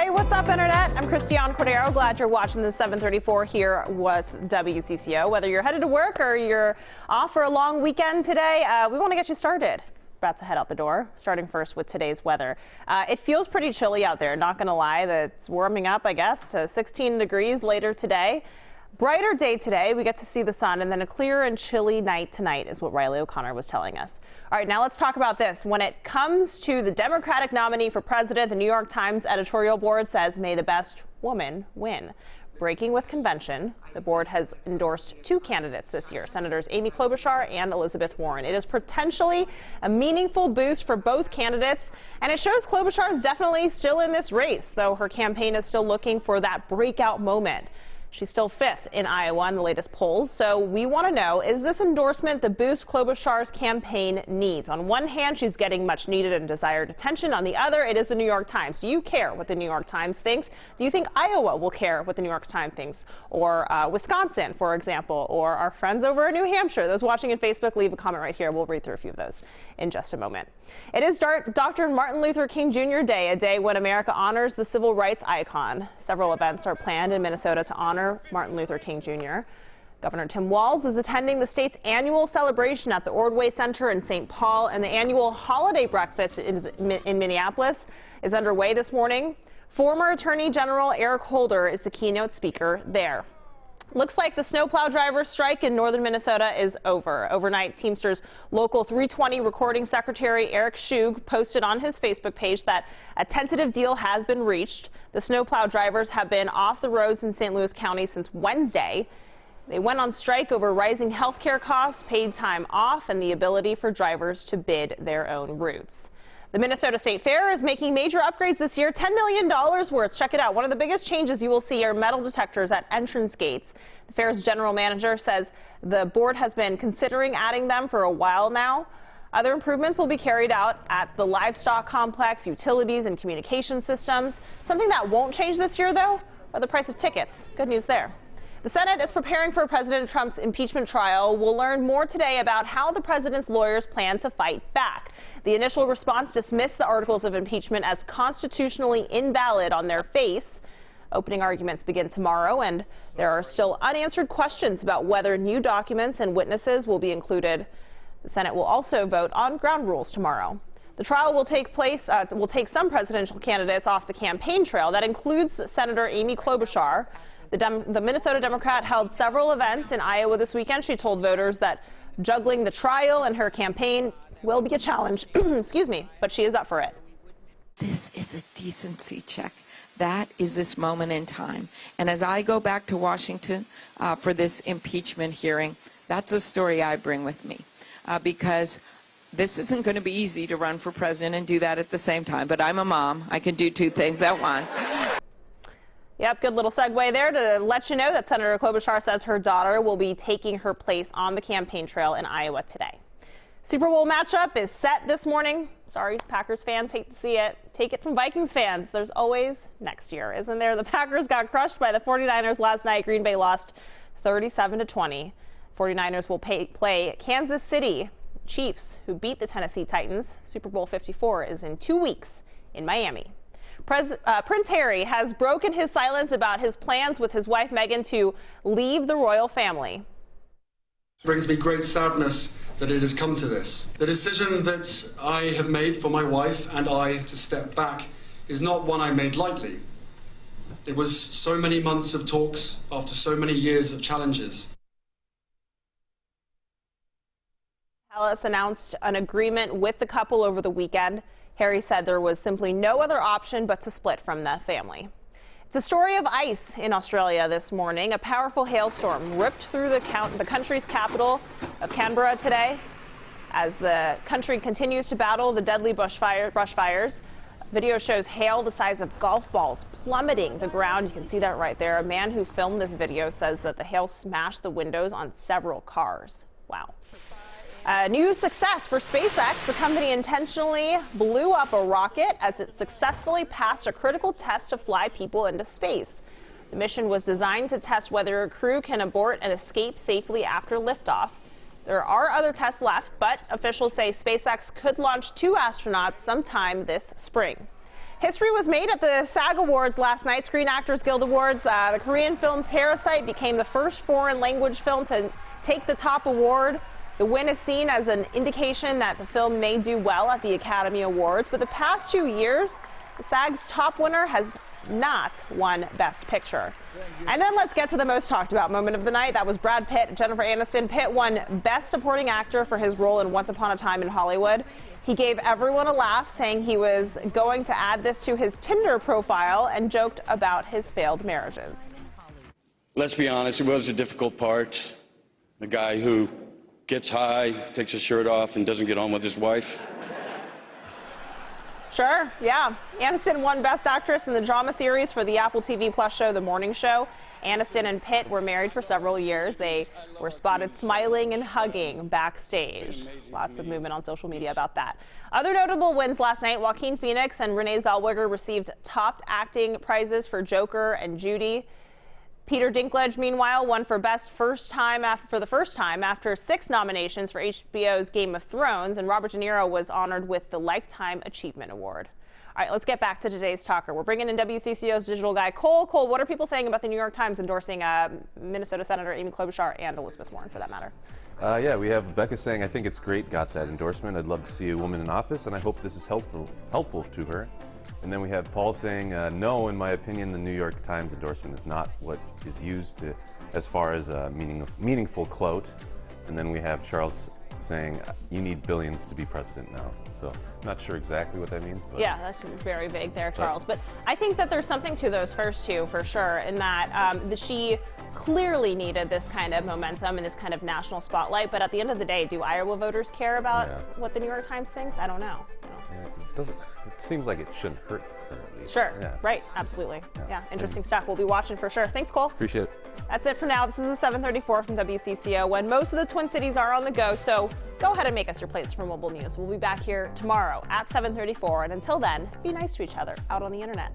Hey, what's up, Internet? I'm Christiane Cordero. Glad you're watching the 734 here with WCCO. Whether you're headed to work or you're off for a long weekend today, we want to get you started. About to head out the door, starting first with today's weather. It feels pretty chilly out there, not going to lie. It's warming up, I guess, to 16 degrees later today. Brighter day today, we get to see the sun, and then a clear and chilly night tonight is what Riley O'Connor was telling us. All right, now let's talk about this. When it comes to the Democratic nominee for president, the New York Times editorial board says, may the best woman win. Breaking with convention, the board has endorsed two candidates this year, Senators Amy Klobuchar and Elizabeth Warren. It is potentially a meaningful boost for both candidates, and it shows Klobuchar is definitely still in this race, though her campaign is still looking for that breakout moment. She's still fifth in Iowa in the latest polls. So we want to know, is this endorsement the boost Klobuchar's campaign needs? On one hand, she's getting much needed and desired attention. On the other, it is the New York Times. Do you care what the New York Times thinks? Do you think Iowa will care what the New York Times thinks? Or Wisconsin, for example, or our friends over in New Hampshire? Those watching on Facebook, leave a comment right here. We'll read through a few of those in just a moment. It is Dr. Martin Luther King Jr. Day, a day when America honors the civil rights icon. Several events are planned in Minnesota to honor Martin Luther King Jr. Governor Tim Walz is attending the state's annual celebration at the Ordway Center in St. Paul, and the annual holiday breakfast in Minneapolis is underway this morning. Former Attorney General Eric Holder is the keynote speaker there. Looks like the snowplow drivers' strike in northern Minnesota is over. Overnight, Teamsters Local 320 recording secretary Eric Shug posted on his Facebook page that a tentative deal has been reached. The snowplow drivers have been off the roads in St. Louis County since Wednesday. They went on strike over rising health care costs, paid time off, and the ability for drivers to bid their own routes. The Minnesota State Fair is making major upgrades this year, $10 million worth. Check it out. One of the biggest changes you will see are metal detectors at entrance gates. The fair's general manager says the board has been considering adding them for a while now. Other improvements will be carried out at the livestock complex, utilities, and communication systems. Something that won't change this year, though, are the price of tickets. Good news there. The Senate is preparing for President Trump's impeachment trial. We'll learn more today about how the president's lawyers plan to fight back. The initial response dismissed the articles of impeachment as constitutionally invalid on their face. Opening arguments begin tomorrow, and there are still unanswered questions about whether new documents and witnesses will be included. The Senate will also vote on ground rules tomorrow. The trial will take some presidential candidates off the campaign trail. That includes Senator Amy Klobuchar. The Minnesota Democrat held several events in Iowa this weekend. She told voters that juggling the trial and her campaign will be a challenge, excuse me, but she is up for it. This is a decency check. That is this moment in time. And as I go back to Washington for this impeachment hearing, that's a story I bring with me because this isn't going to be easy to run for president and do that at the same time. But I'm a mom. I can do two things at once. Yep, good little segue there to let you know that Senator Klobuchar says her daughter will be taking her place on the campaign trail in Iowa today. Super Bowl matchup is set this morning. Sorry, Packers fans, hate to see it. Take it from Vikings fans. There's always next year, isn't there? The Packers got crushed by the 49ers last night. Green Bay lost 37-20. 49ers will play Kansas City Chiefs, who beat the Tennessee Titans. Super Bowl 54 is in 2 weeks in Miami. Prince Harry has broken his silence about his plans with his wife Meghan to leave the royal family. It brings me great sadness that it has come to this. The decision that I have made for my wife and I to step back is not one I made lightly. It was so many months of talks after so many years of challenges. Palace announced an agreement with the couple over the weekend. Harry said there was simply no other option but to split from the family. It's a story of ice in Australia this morning. A powerful hailstorm ripped through the country's capital of Canberra today as the country continues to battle the deadly brush fires. Video shows hail the size of golf balls plummeting the ground. You can see that right there. A man who filmed this video says that the hail smashed the windows on several cars. Wow. New success for SpaceX. The company intentionally blew up a rocket as it successfully passed a critical test to fly people into space. The mission was designed to test whether a crew can abort and escape safely after liftoff. There are other tests left, but officials say SpaceX could launch 2 astronauts sometime this spring. History was made at the SAG Awards last night, Screen Actors Guild Awards. The Korean film Parasite became the first foreign language film to take the top award. The win is seen as an indication that the film may do well at the Academy Awards, but the past 2 years, the SAG's top winner has not won Best Picture. And then let's get to the most talked about moment of the night. That was Brad Pitt, Jennifer Aniston. Pitt won Best Supporting Actor for his role in Once Upon a Time in Hollywood. He gave everyone a laugh, saying he was going to add this to his Tinder profile and joked about his failed marriages. Let's be honest, it was a difficult part. The guy who gets high, takes his shirt off, and doesn't get on with his wife. Sure, yeah. Aniston won Best Actress in the drama series for the Apple TV Plus show, The Morning Show. Aniston and Pitt were married for several years. They were spotted smiling and hugging backstage. Lots of movement on social media about that. Other notable wins last night, Joaquin Phoenix and Renee Zellweger received top acting prizes for Joker and Judy. Peter Dinklage, meanwhile, won for the first time after 6 nominations for HBO's Game of Thrones, and Robert De Niro was honored with the Lifetime Achievement Award. All right, let's get back to today's talker. We're bringing in WCCO's digital guy, Cole. Cole, what are people saying about the New York Times endorsing Minnesota Senator Amy Klobuchar and Elizabeth Warren, for that matter? Yeah, we have Becca saying, I think it's great, got that endorsement. I'd love to see a woman in office, and I hope this is helpful to her. And then we have Paul saying, no, in my opinion, the New York Times endorsement is not what is used as far as meaningful clout. And then we have Charles saying, you need billions to be president now. So I'm not sure exactly what that means. But yeah, that's very vague there, Charles. But I think that there's something to those first two for sure, in that she clearly needed this kind of momentum and this kind of national spotlight. But at the end of the day, do Iowa voters care about what the New York Times thinks? I don't know. Yeah, it seems like it shouldn't hurt her, at least. Sure, right, absolutely. Yeah, interesting stuff. We'll be watching for sure. Thanks, Cole. Appreciate it. That's it for now. This is the 734 from WCCO, when most of the Twin Cities are on the go, so go ahead and make us your place for mobile news. We'll be back here tomorrow at 7:34, and until then, be nice to each other out on the internet.